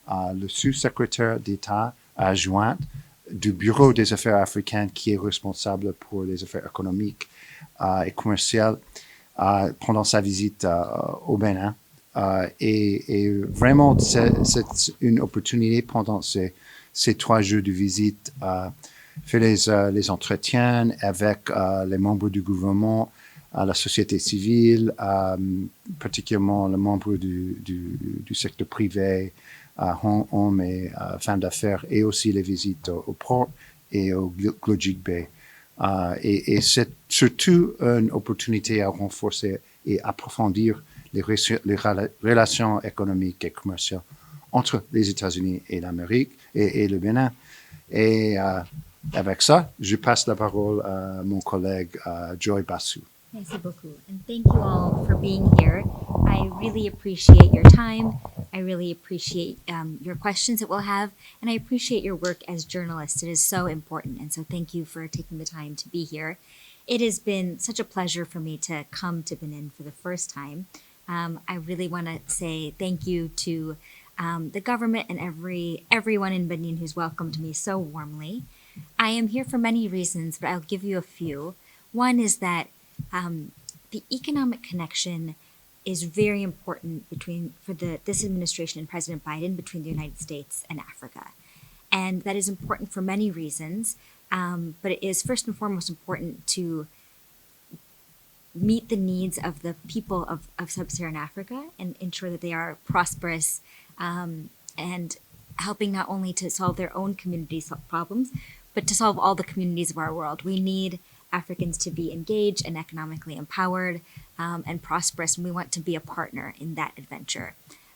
le sous-secrétaire d'État adjoint du Bureau des affaires africaines qui est responsable pour les affaires économiques et commerciales pendant sa visite au Bénin. Et vraiment, c'est une opportunité pendant ces 3 jours de visite, faire les entretiens avec les membres du gouvernement, la société civile, particulièrement les membres du secteur privé, hommes et femmes d'affaires, et aussi les visites au port et au Glogic Bay. Et c'est surtout une opportunité à renforcer et approfondir les relations économiques et commerciales entre les États-Unis et l'Amérique et le Bénin. Et avec ça, je passe la parole à mon collègue Joy Basu. Merci beaucoup. And thank you all for being here. I really appreciate your time. I really appreciate your questions that we'll have. And I appreciate your work as journalists. It is so important. And so thank you for taking the time to be here. It has been such a pleasure for me to come to Benin for the first time. I really want to say thank you to the government and everyone in Benin who's welcomed me so warmly. I am here for many reasons, but I'll give you a few. One is that the economic connection is very important for this administration and President Biden between the United States and Africa. And that is important for many reasons, but it is first and foremost important to meet the needs of the people of sub-Saharan Africa and ensure that they are prosperous and helping not only to solve their own communities' problems, but to solve all the communities of our world. We need Africans to be engaged and economically empowered and prosperous, and we want to be a partner in that adventure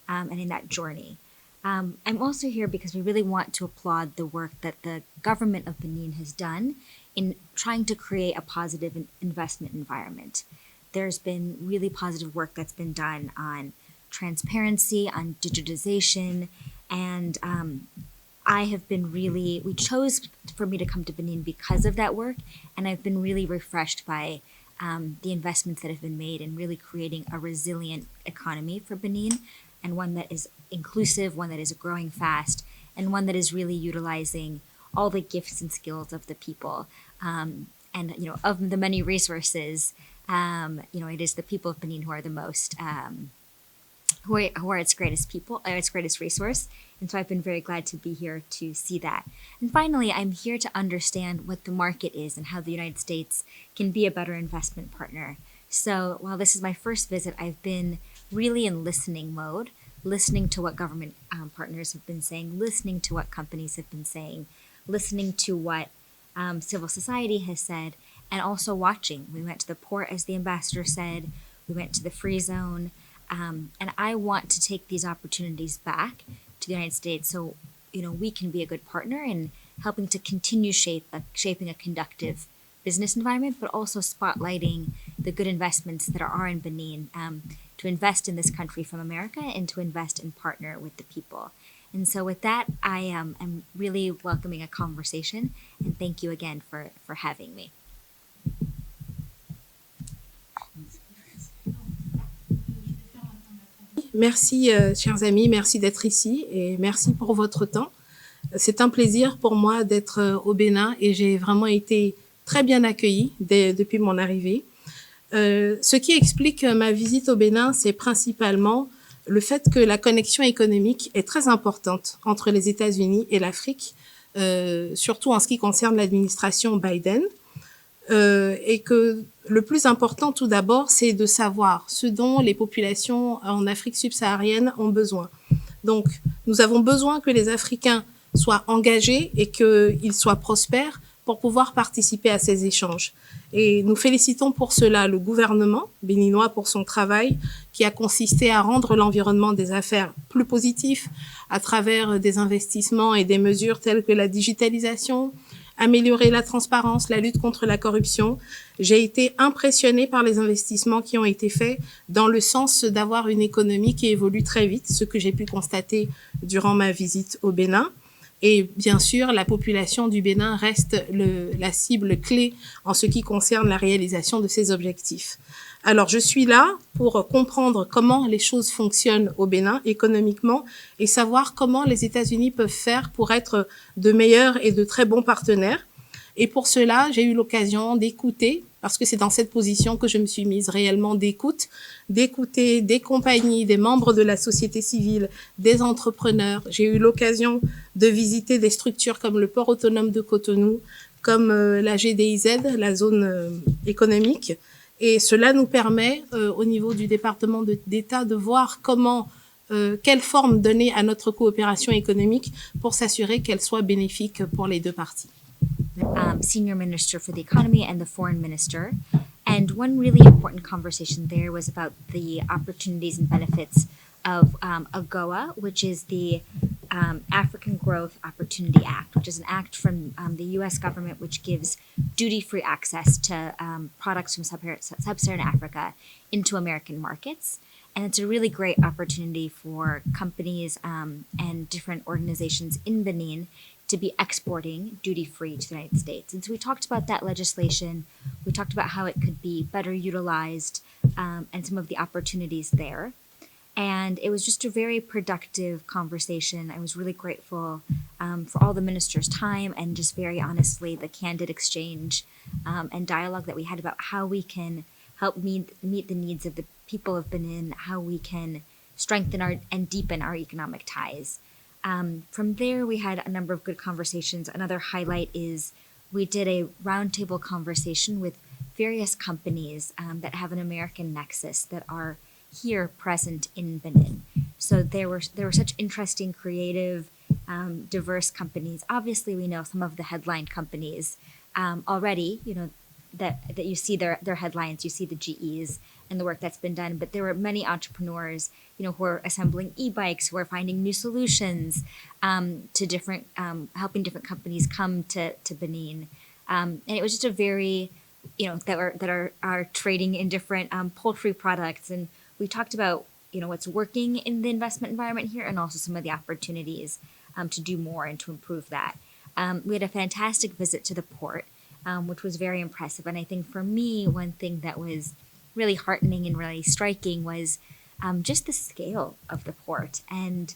and in that journey. I'm also here because we really want to applaud the work that the government of Benin has done in trying to create a positive investment environment. There's been really positive work that's been done on transparency, on digitization, and we chose for me to come to Benin because of that work, and I've been really refreshed by the investments that have been made in really creating a resilient economy for Benin, and one that is inclusive, one that is growing fast, and one that is really utilizing all the gifts and skills of the people. And, of the many resources, it is the people of Benin who are the most, who are its greatest people, its greatest resource. And so I've been very glad to be here to see that. And finally, I'm here to understand what the market is and how the United States can be a better investment partner. So while this is my first visit, I've been really in listening mode, listening to what government partners have been saying, listening to what companies have been saying, listening to what civil society has said, and also watching. We went to the port, as the ambassador said. We went to the free zone. And I want to take these opportunities back to the United States so, we can be a good partner in helping to continue shaping a conductive business environment, but also spotlighting the good investments that are in Benin, to invest in this country from America and to invest and partner with the people. And so with that, I am really welcoming a conversation, and thank you again for having me. Merci, chers amis, merci d'être ici et merci pour votre temps. C'est un plaisir pour moi d'être au Bénin et j'ai vraiment été très bien accueillie depuis mon arrivée. Ce qui explique ma visite au Bénin, c'est principalement le fait que la connexion économique est très importante entre les États-Unis et l'Afrique, surtout en ce qui concerne l'administration Biden, et que le plus important tout d'abord, c'est de savoir ce dont les populations en Afrique subsaharienne ont besoin. Donc, nous avons besoin que les Africains soient engagés et qu'ils soient prospères pour pouvoir participer à ces échanges. Et nous félicitons pour cela le gouvernement béninois pour son travail qui a consisté à rendre l'environnement des affaires plus positif à travers des investissements et des mesures telles que la digitalisation, améliorer la transparence, la lutte contre la corruption. J'ai été impressionnée par les investissements qui ont été faits dans le sens d'avoir une économie qui évolue très vite, ce que j'ai pu constater durant ma visite au Bénin. Et bien sûr, la population du Bénin reste la cible clé en ce qui concerne la réalisation de ces objectifs. Alors, je suis là pour comprendre comment les choses fonctionnent au Bénin économiquement et savoir comment les États-Unis peuvent faire pour être de meilleurs et de très bons partenaires. Et pour cela, j'ai eu l'occasion d'écouter, parce que c'est dans cette position que je me suis mise réellement d'écouter des compagnies, des membres de la société civile, des entrepreneurs. J'ai eu l'occasion de visiter des structures comme le port autonome de Cotonou, comme la GDIZ, la zone économique. Et cela nous permet, au niveau du département d'État, de voir quelle forme donner à notre coopération économique pour s'assurer qu'elle soit bénéfique pour les deux parties. Senior Minister for the Economy and the Foreign Minister. And one really important conversation there was about the opportunities and benefits of AGOA, which is the African Growth Opportunity Act, which is an act from the U.S. government which gives duty-free access to products from sub-Saharan Africa into American markets. And it's a really great opportunity for companies and different organizations in Benin to be exporting duty-free to the United States. And so we talked about that legislation. We talked about how it could be better utilized and some of the opportunities there. And it was just a very productive conversation. I was really grateful for all the ministers' time and just very honestly the candid exchange and dialogue that we had about how we can help meet the needs of the people of Benin, how we can strengthen and deepen our economic ties. From there, we had a number of good conversations. Another highlight is we did a roundtable conversation with various companies that have an American nexus that are here present in Benin. So there were such interesting, creative, diverse companies. Obviously, we know some of the headline companies already, that you see their headlines, you see the GEs and the work that's been done, but there were many entrepreneurs, who are assembling e-bikes, who are finding new solutions to different, helping different companies come to Benin. And it was just a very, that are trading in different poultry products. And we talked about, what's working in the investment environment here and also some of the opportunities to do more and to improve that. We had a fantastic visit to the port, which was very impressive. And I think for me, one thing that was really heartening and really striking was just the scale of the port. And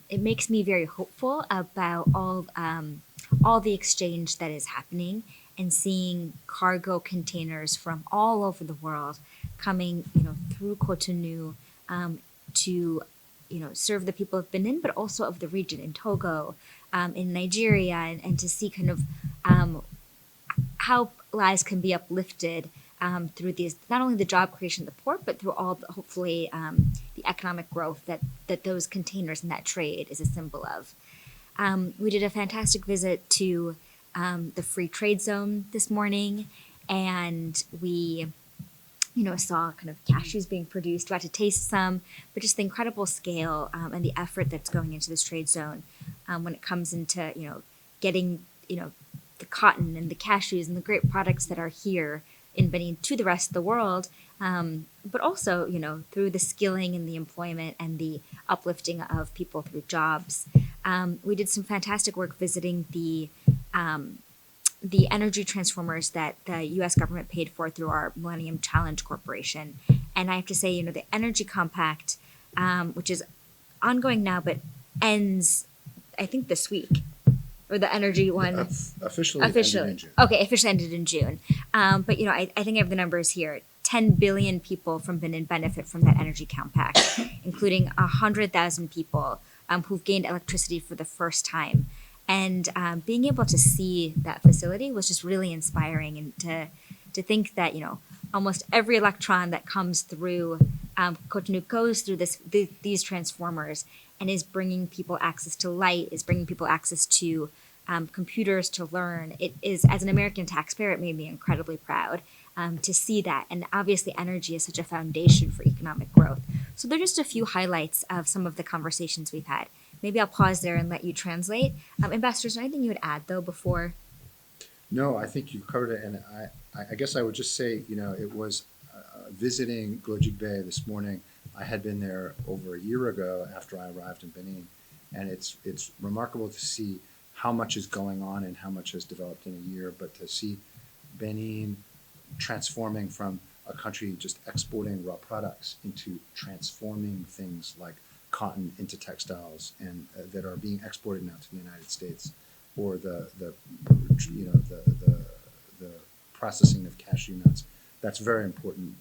it makes me very hopeful about all the exchange that is happening and seeing cargo containers from all over the world coming, through Cotonou to, serve the people of Benin, but also of the region in Togo, in Nigeria, and to see kind of how lives can be uplifted through these, not only the job creation of the port, but through all, hopefully, the economic growth that those containers and that trade is a symbol of. We did a fantastic visit to the free trade zone this morning, and we, saw kind of cashews being produced, got to taste some, but just the incredible scale and the effort that's going into this trade zone when it comes into, getting, the cotton and the cashews and the great products that are here in Benin to the rest of the world, but also, through the skilling and the employment and the uplifting of people through jobs. We did some fantastic work visiting the energy transformers that the U.S. government paid for through our Millennium Challenge Corporation. And I have to say, the Energy Compact, which is ongoing now, but ends, I think, this week. Or the energy one. Officially ended in June. Okay, officially ended in June. But, I think I have the numbers here. 10 billion people from Benin benefit from that energy compact, including 100,000 people who've gained electricity for the first time. And being able to see that facility was just really inspiring, and to think that, almost every electron that comes through Cotonou goes through these transformers and is bringing people access to light, is bringing people access to computers to learn. It is, as an American taxpayer, it made me incredibly proud to see that. And obviously energy is such a foundation for economic growth. So they're just a few highlights of some of the conversations we've had. Maybe I'll pause there and let you translate. Ambassador, is there anything you would add, though, before? No, I think you covered it. And I guess I would just say, it was visiting Gojigbe this morning. I had been there over a year ago after I arrived in Benin. And it's remarkable to see how much is going on and how much has developed in a year, but to see Benin transforming from a country just exporting raw products into transforming things like cotton into textiles and that are being exported now to the United States, or the processing of cashew nuts. That's very important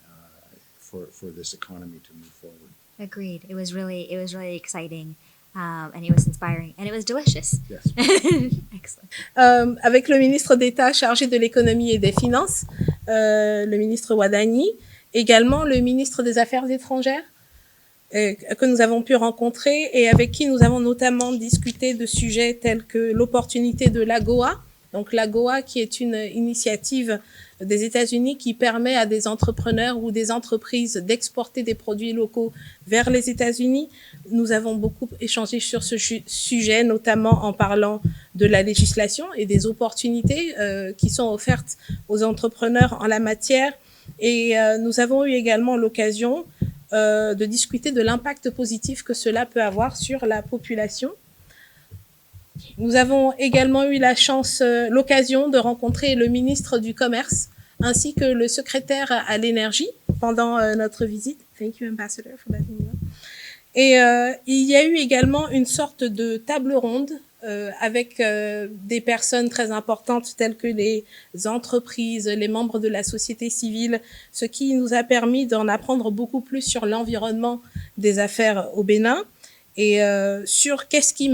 for this economy to move forward. Agreed. It was really exciting, and it was inspiring, and it was delicious. Yes. Excellent. Avec le ministre d'État chargé de l'économie et des finances, le ministre Wadani, également le ministre des Affaires étrangères, que nous avons pu rencontrer et avec qui nous avons notamment discuté de sujets tels que l'opportunité de l'AGOA. Donc l'AGOA qui est une initiative des États-Unis qui permet à des entrepreneurs ou des entreprises d'exporter des produits locaux vers les États-Unis. Nous avons beaucoup échangé sur ce sujet, notamment en parlant de la législation et des opportunités qui sont offertes aux entrepreneurs en la matière. Et nous avons eu également l'occasion de discuter de l'impact positif que cela peut avoir sur la population. Nous avons également eu l'occasion de rencontrer le ministre du Commerce ainsi que le secrétaire à l'énergie pendant notre visite. Thank you, Ambassador, for letting me know. Et il y a eu également une sorte de table ronde avec des personnes très importantes telles que les entreprises, les membres de la société civile, ce qui nous a permis d'en apprendre beaucoup plus sur l'environnement des affaires au Bénin et sur ce qui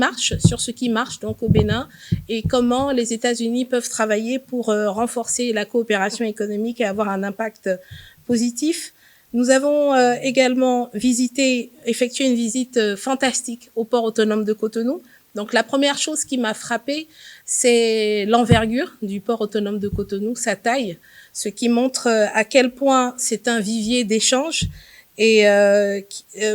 marche donc au Bénin et comment les États-Unis peuvent travailler pour renforcer la coopération économique et avoir un impact positif. Nous avons également effectué une visite fantastique au port autonome de Cotonou. Donc la première chose qui m'a frappée, c'est l'envergure du port autonome de Cotonou, sa taille, ce qui montre à quel point c'est un vivier d'échange. Et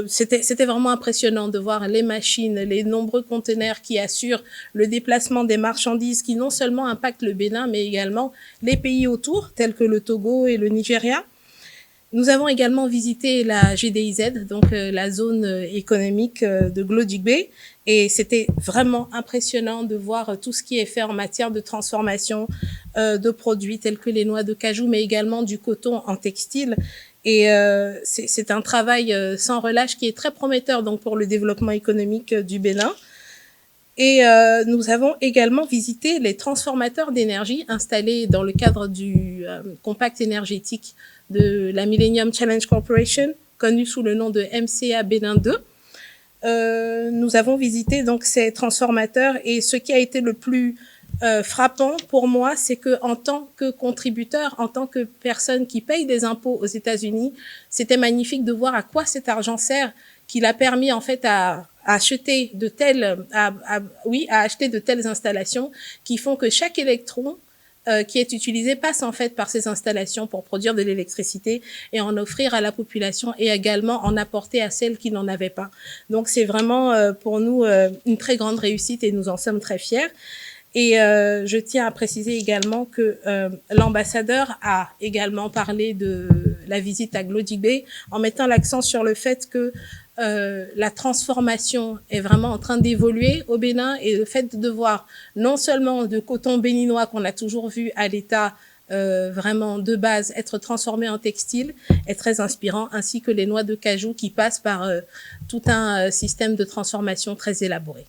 c'était vraiment impressionnant de voir les machines, les nombreux conteneurs qui assurent le déplacement des marchandises qui non seulement impactent le Bénin, mais également les pays autour, tels que le Togo et le Nigeria. Nous avons également visité la GDIZ, donc la zone économique de Glodjigbe, et c'était vraiment impressionnant de voir tout ce qui est fait en matière de transformation de produits tels que les noix de cajou, mais également du coton en textile. Et c'est un travail sans relâche qui est très prometteur donc pour le développement économique du Bénin. Et nous avons également visité les transformateurs d'énergie installés dans le cadre du compact énergétique de la Millennium Challenge Corporation, connu sous le nom de MCA Bénin 2. Nous avons visité donc ces transformateurs et ce qui a été le plus frappant pour moi, c'est que en tant que contributeur, en tant que personne qui paye des impôts aux États-Unis, c'était magnifique de voir à quoi cet argent sert, qu'il a permis en fait à acheter de telles installations qui font que chaque électron qui est utilisé passe en fait par ces installations pour produire de l'électricité et en offrir à la population et également en apporter à celles qui n'en avaient pas. Donc c'est vraiment pour nous une très grande réussite et nous en sommes très fiers. Et je tiens à préciser également que l'ambassadeur a également parlé de la visite à Glodjigbe en mettant l'accent sur le fait que la transformation est vraiment en train d'évoluer au Bénin et le fait de voir non seulement de coton béninois qu'on a toujours vu à l'état vraiment de base être transformé en textile est très inspirant, ainsi que les noix de cajou qui passent par tout un système de transformation très élaboré.